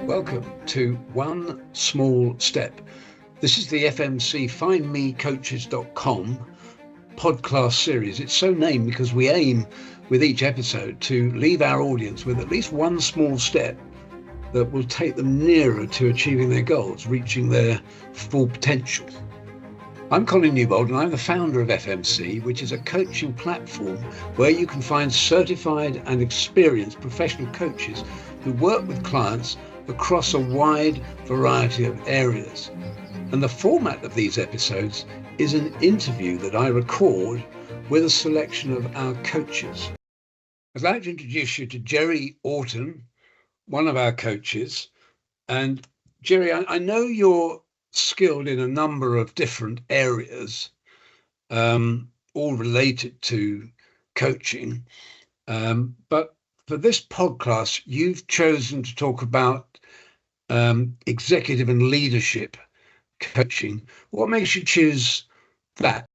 Welcome to One Small Step. This is the FMC findmecoaches.com PodClass series. It's so named because we aim with each episode to leave our audience with at least one small step that will take them nearer to achieving their goals, reaching their full potential. I'm Colin Newbold and I'm the founder of FMC, which is a coaching platform where you can find certified and experienced professional coaches who work with clients across a wide variety of areas. And the format of these episodes is an interview that I record with a selection of our coaches. I'd like to introduce you to Jerry Oughton, one of our coaches. And Jerry, I know you're skilled in a number of different areas, all related to coaching. But for this podcast, you've chosen to talk about executive and leadership coaching. What makes you choose that?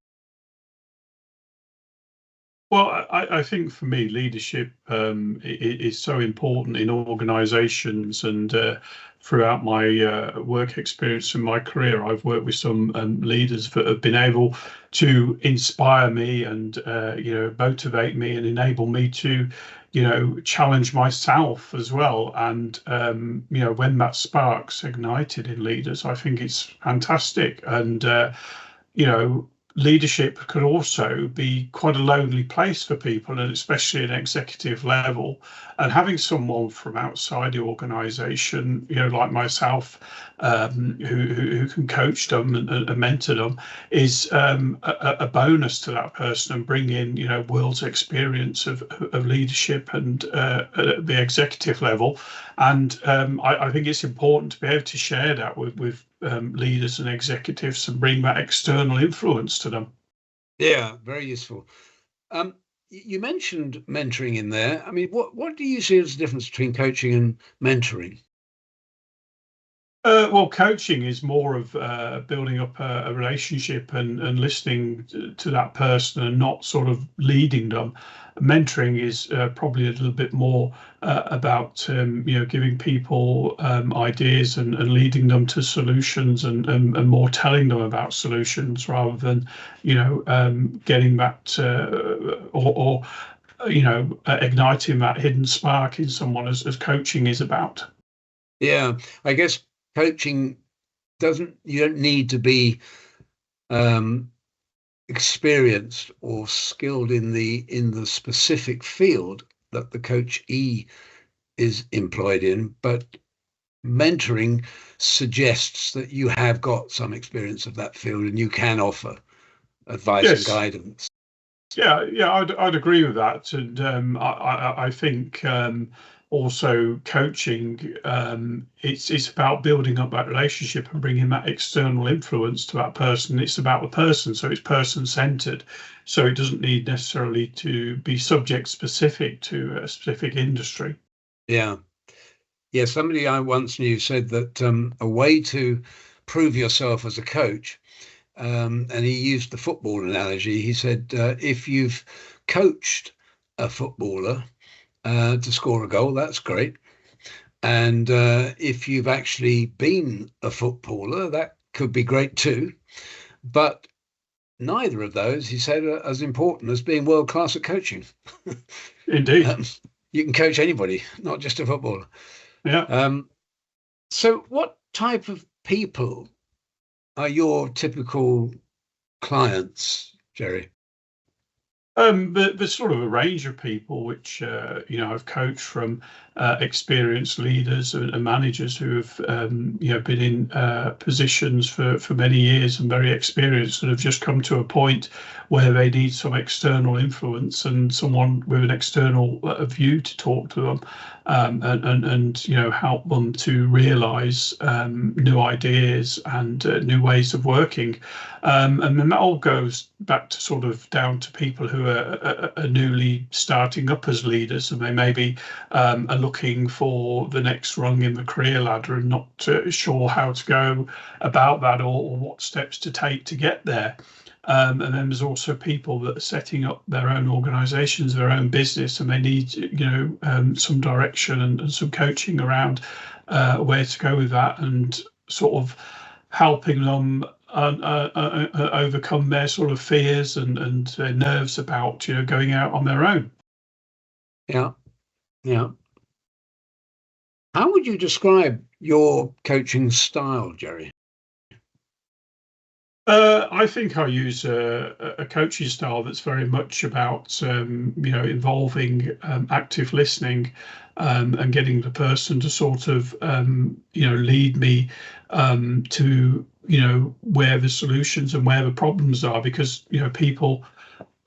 Well, I think for me, leadership is so important in organisations, and throughout my work experience in my career, I've worked with some leaders that have been able to inspire me and motivate me and enable me to challenge myself as well. And when that spark's ignited in leaders, I think it's fantastic. And leadership could also be quite a lonely place for people, and especially at an executive level. And having someone from outside the organisation, like myself, who can coach them and mentor them, is a bonus to that person, and bring in world's experience of leadership and at the executive level. And I think it's important to be able to share that with leaders and executives and bring that external influence to them. Yeah, very useful. You mentioned mentoring in there. I mean, what do you see as the difference between coaching and mentoring? Well, coaching is more of building up a relationship and listening to that person and not sort of leading them. Mentoring is probably a little bit more about giving people ideas and leading them to solutions and more telling them about solutions rather than getting that or igniting that hidden spark in someone as coaching is about. Yeah, I guess coaching you don't need to be experienced or skilled in the specific field that the coachee is employed in, but mentoring suggests that you have got some experience of that field and you can offer advice and guidance. Yeah, I'd agree with that, and I think also coaching, it's about building up that relationship and bringing that external influence to that person. It's about the person, so it's person-centered. So it doesn't need necessarily to be subject specific to a specific industry. Yeah. Somebody I once knew said that a way to prove yourself as a coach, and he used the football analogy. He said, if you've coached a footballer to score a goal, that's great. And if you've actually been a footballer, that could be great too. But neither of those, he said, are as important as being world class at coaching. Indeed. You can coach anybody, not just a footballer. Yeah. So what type of people are your typical clients, Jerry? There's sort of a range of people which I've coached, from experienced leaders and managers who have been in positions for many years and very experienced, and have just come to a point where they need some external influence and someone with an external view to talk to them, and help them to realise new ideas and new ways of working. And then that all goes back to sort of down to people who are newly starting up as leaders, and they maybe are looking for the next rung in the career ladder and not sure how to go about that or what steps to take to get there. And then there's also people that are setting up their own organisations, their own business, and they need some direction and some coaching around where to go with that, and sort of helping them overcome their sort of fears and their nerves about going out on their own. Yeah, yeah. How would you describe your coaching style, Jerry? I think I use a coaching style that's very much about involving active listening, and getting the person to sort of lead me to where the solutions and where the problems are, because people,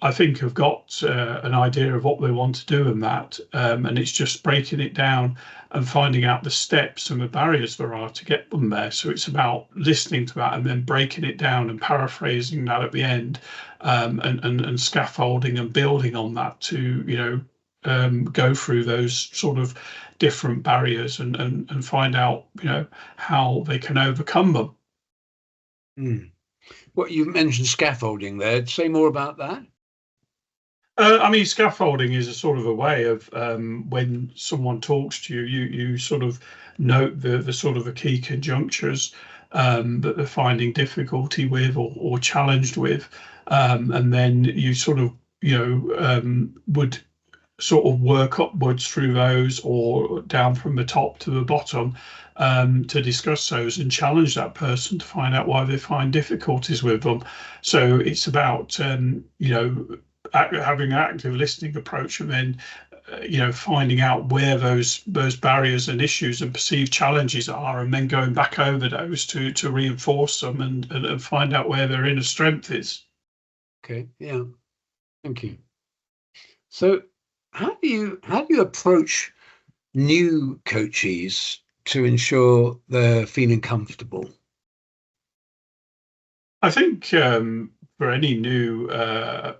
I think, have got an idea of what they want to do in that, and it's just breaking it down and finding out the steps and the barriers there are to get them there. So it's about listening to that and then breaking it down and paraphrasing that at the end, and scaffolding and building on that to go through those sort of different barriers and find out how they can overcome them. Well, you mentioned scaffolding there. Say more about that. I mean, scaffolding is a sort of a way of when someone talks to you, you sort of note the sort of the key conjunctures that they're finding difficulty with or challenged with, and then you sort of would sort of work upwards through those or down from the top to the bottom, to discuss those and challenge that person to find out why they find difficulties with them. So it's about having an active listening approach, and then finding out where those barriers and issues and perceived challenges are, and then going back over those to reinforce them and find out where their inner strength is. Okay, yeah, thank you. So how do you approach new coachees to ensure they're feeling comfortable? I think for any new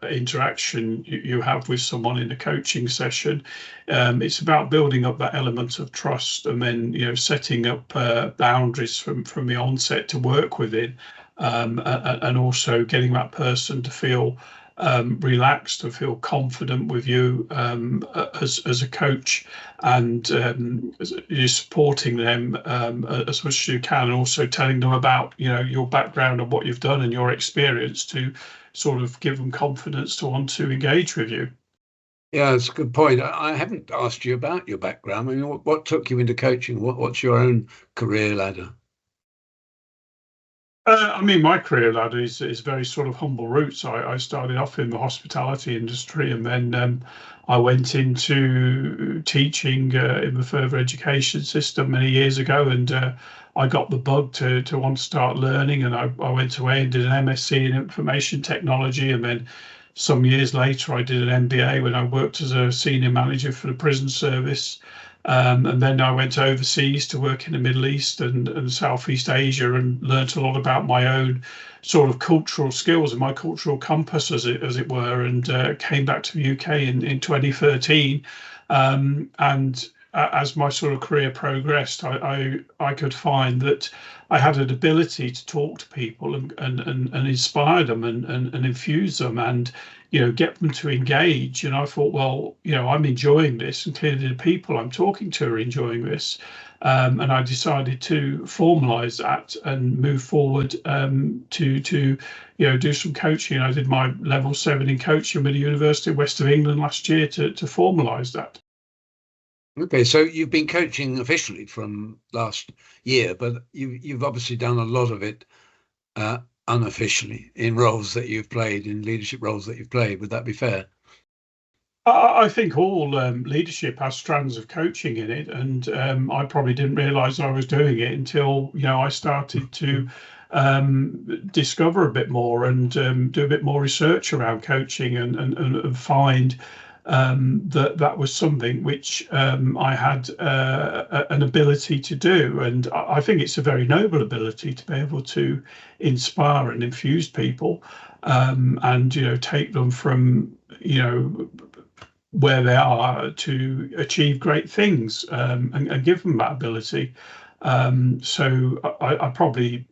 interaction you have with someone in a coaching session, it's about building up that element of trust, and then setting up boundaries from the onset to work within, and also getting that person to feel relaxed, to feel confident with you as a coach, and you're supporting them as much as you can, and also telling them about your background and what you've done and your experience to sort of give them confidence to want to engage with you. Yeah, that's a good point. I haven't asked you about your background. I mean, what took you into coaching? What's your own career ladder? I mean, my career ladder is very sort of humble roots. I started off in the hospitality industry, and then I went into teaching in the further education system many years ago, and I got the bug to want to start learning, and I went away and did an MSc in information technology, and then some years later I did an MBA when I worked as a senior manager for the prison service. And then I went overseas to work in the Middle East and Southeast Asia, and learnt a lot about my own sort of cultural skills and my cultural compass, as it were, and came back to the UK in 2013. And as my sort of career progressed, I could find that I had an ability to talk to people and inspire them and infuse them and get them to engage. And I thought, well, I'm enjoying this, and clearly the people I'm talking to are enjoying this. And I decided to formalize that and move forward to do some coaching. I did my level 7 in coaching with the University of West of England last year to formalize that. Okay, so you've been coaching officially from last year, but you've obviously done a lot of it unofficially in roles that you've played, in leadership roles that you've played. Would that be fair? I think all leadership has strands of coaching in it, and I probably didn't realise I was doing it until I started to discover a bit more and do a bit more research around coaching and find that was something which I had an ability to do. And I think it's a very noble ability to be able to inspire and infuse people, and take them from where they are to achieve great things, and give them that ability. So I probably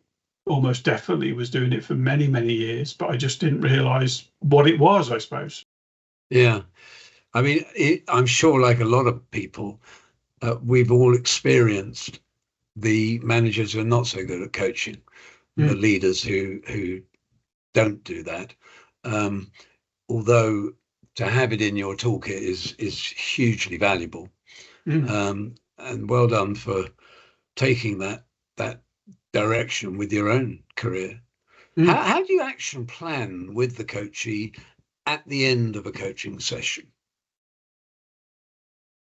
almost definitely was doing it for many, many years, but I just didn't realise what it was, I suppose. Yeah. I mean, I'm sure, like a lot of people, we've all experienced the managers who are not so good at coaching, the leaders who don't do that. Although to have it in your toolkit is hugely valuable. And well done for taking that direction with your own career. How do you action plan with the coachee at the end of a coaching session?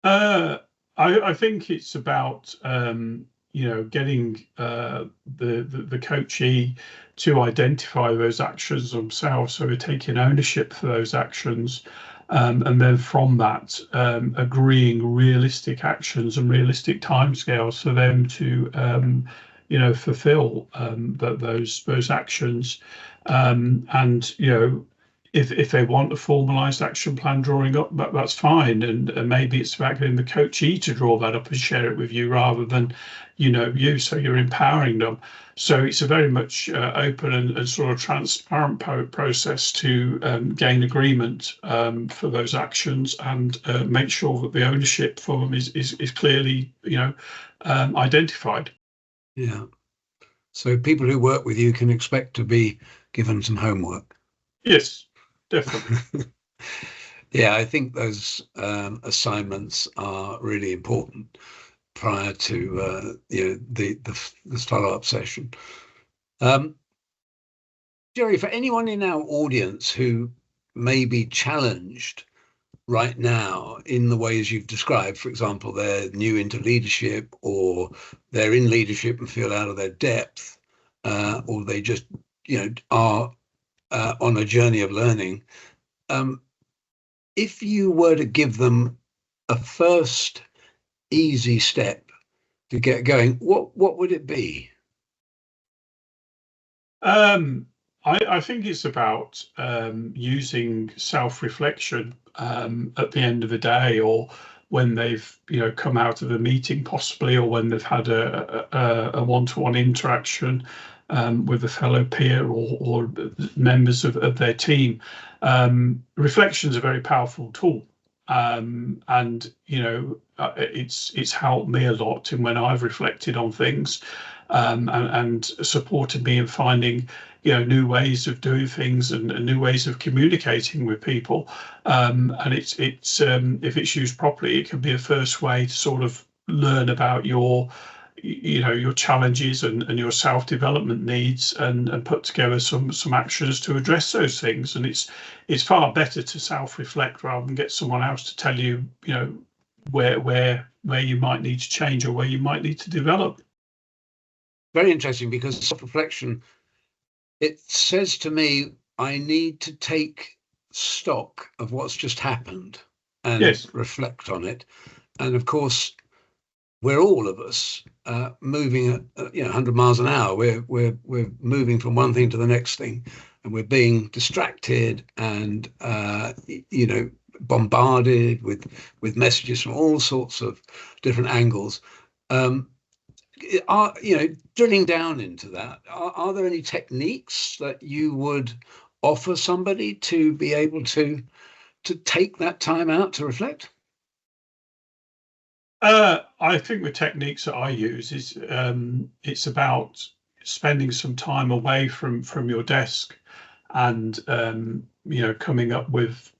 I think it's about getting the coachee to identify those actions themselves, so we're taking ownership for those actions, and then from that agreeing realistic actions and realistic timescales for them to fulfill those actions, and if they want a formalized action plan drawing up, that's fine. And maybe it's about getting the coachee to draw that up and share it with you rather than, so you're empowering them. So it's a very much open and sort of transparent process to gain agreement for those actions and make sure that the ownership for them is clearly, identified. Yeah. So people who work with you can expect to be given some homework. Yes. Definitely. Yeah, I think those assignments are really important prior to the follow-up session. Jerry, for anyone in our audience who may be challenged right now in the ways you've described, for example, they're new into leadership, or they're in leadership and feel out of their depth, or they just are on a journey of learning, if you were to give them a first easy step to get going, what would it be? I think it's about using self-reflection at the end of the day, or when they've come out of a meeting possibly, or when they've had a one-to-one interaction with a fellow peer or members of their team. Reflection is a very powerful tool, and it's helped me a lot in when I've reflected on things, and supported me in finding new ways of doing things and new ways of communicating with people. And it's if it's used properly, it can be a first way to sort of learn about your challenges and your self-development needs, and put together some actions to address those things. And it's far better to self-reflect rather than get someone else to tell you where you might need to change or where you might need to develop. Very interesting, because self-reflection, it says to me, I need to take stock of what's just happened and reflect on it. And of course, we're all of us moving at 100 miles an hour. We're moving from one thing to the next thing, and we're being distracted and bombarded with messages from all sorts of different angles. Drilling down into that, are there any techniques that you would offer somebody to be able to take that time out to reflect? I think the techniques that I use is it's about spending some time away from your desk, and coming up with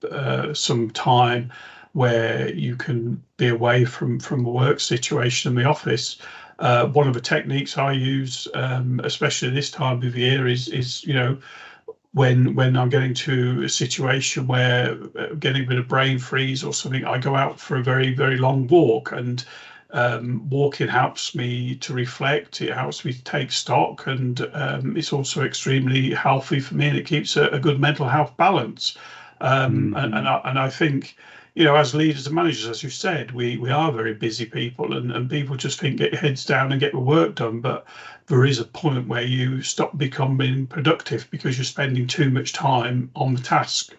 some time where you can be away from a work situation in the office. One of the techniques I use, especially this time of year, is when I'm getting to a situation where getting a bit of brain freeze or something, I go out for a very, very long walk, and walking helps me to reflect. It helps me to take stock, and it's also extremely healthy for me, and it keeps a good mental health balance. And I think, as leaders and managers, as you said, we are very busy people, and people just think get your heads down and get the work done. But there is a point where you stop becoming productive because you're spending too much time on the task.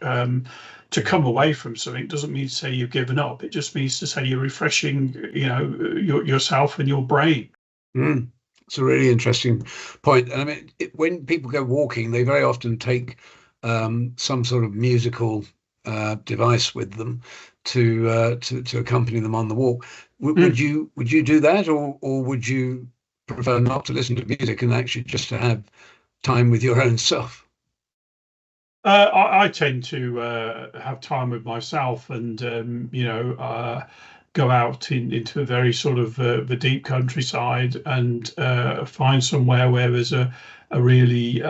To come away from something doesn't mean to say you've given up. It just means to say you're refreshing, yourself and your brain. It's a really interesting point. And I mean, when people go walking, they very often take some sort of musical device with them to accompany them on the walk. Would you do that, or would you prefer not to listen to music and actually just to have time with your own self? I tend to have time with myself and, go out into a very sort of the deep countryside and find somewhere where there's a really,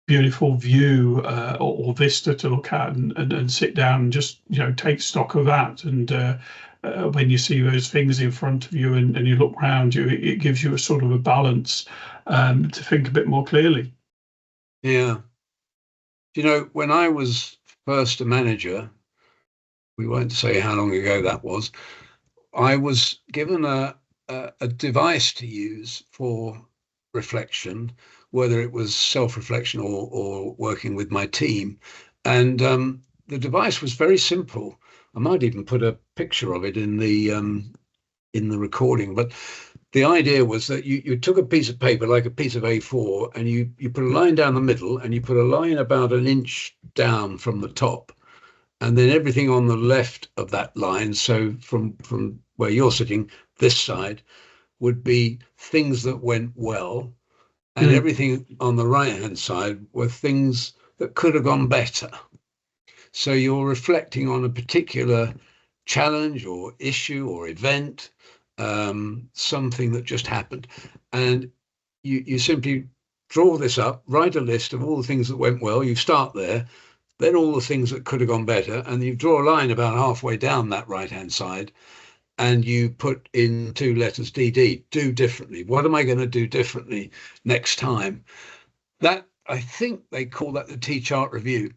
beautiful view or vista to look at and sit down and just, take stock of that. And when you see those things in front of you and you look around you, it gives you a sort of a balance to think a bit more clearly. Yeah. When I was first a manager, we won't say how long ago that was, I was given a device to use for reflection, whether it was self-reflection or working with my team. And the device was very simple. I might even put a picture of it in the recording, but the idea was that you took a piece of paper, like a piece of A4, and you put a line down the middle, and you put a line about an inch down from the top, and then everything on the left of that line, so from where you're sitting, this side, would be things that went well, and everything on the right-hand side were things that could have gone better. So you're reflecting on a particular challenge or issue or event, something that just happened, and you simply draw this up, write a list of all the things that went well. You start there, then all the things that could have gone better, and you draw a line about halfway down that right hand side, and you put in 2 letters DD, do differently. What am I going to do differently next time? That, I think they call that the T chart review.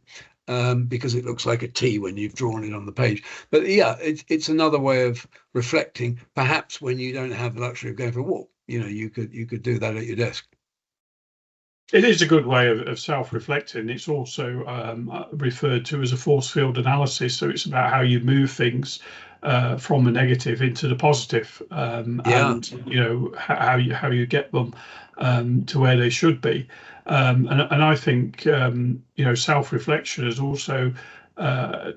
Because it looks like a T when you've drawn it on the page. But yeah, it's another way of reflecting. Perhaps when you don't have the luxury of going for a walk, you could do that at your desk. It is a good way of self-reflecting. It's also referred to as a force field analysis. So it's about how you move things from the negative into the positive, and how you get them to where they should be. And I think self-reflection has also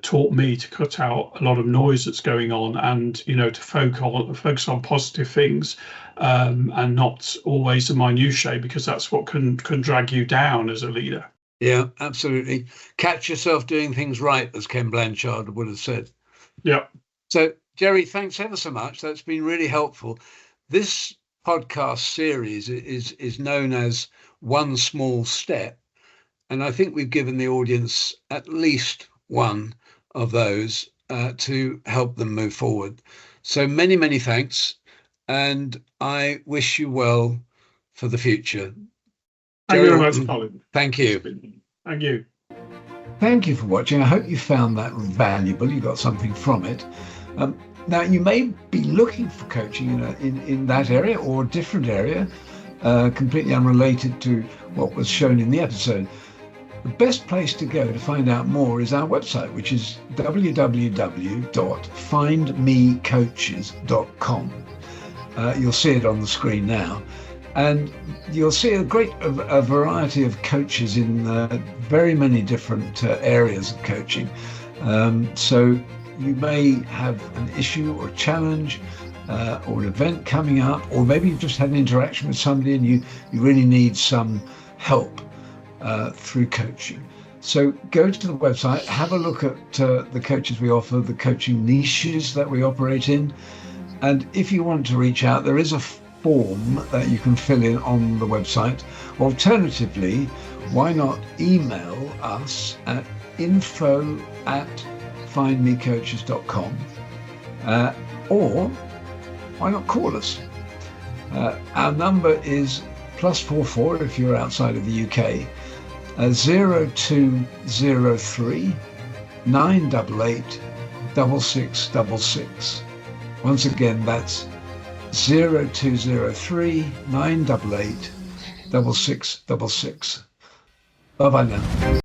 taught me to cut out a lot of noise that's going on, and to focus on positive things, and not always the minutiae, because that's what can drag you down as a leader. Yeah, absolutely. Catch yourself doing things right, as Ken Blanchard would have said. Yeah. So, Jerry, thanks ever so much. That's been really helpful. This podcast series is known as One Small Step, and I think we've given the audience at least one of those to help them move forward. So many thanks, and I wish you well for the future. Thank you very much, Colin. Thank you. Thank you. Thank you for watching. I hope you found that valuable. You got something from it. Now, you may be looking for coaching in that area or a different area, completely unrelated to what was shown in the episode. The best place to go to find out more is our website, which is www.findmecoaches.com. You'll see it on the screen now. And you'll see a variety of coaches in very many different areas of coaching. So you may have an issue or a challenge or an event coming up, or maybe you've just had an interaction with somebody and you really need some help through coaching. So go to the website, have a look at the coaches we offer, the coaching niches that we operate in. And if you want to reach out, there is a form that you can fill in on the website. Alternatively, why not email us at info@findmecoaches.com, or why not call us? Our number is +44 if you're outside of the UK, 0203 988 6666. Once again, that's 0203 988 6666. Bye-bye now.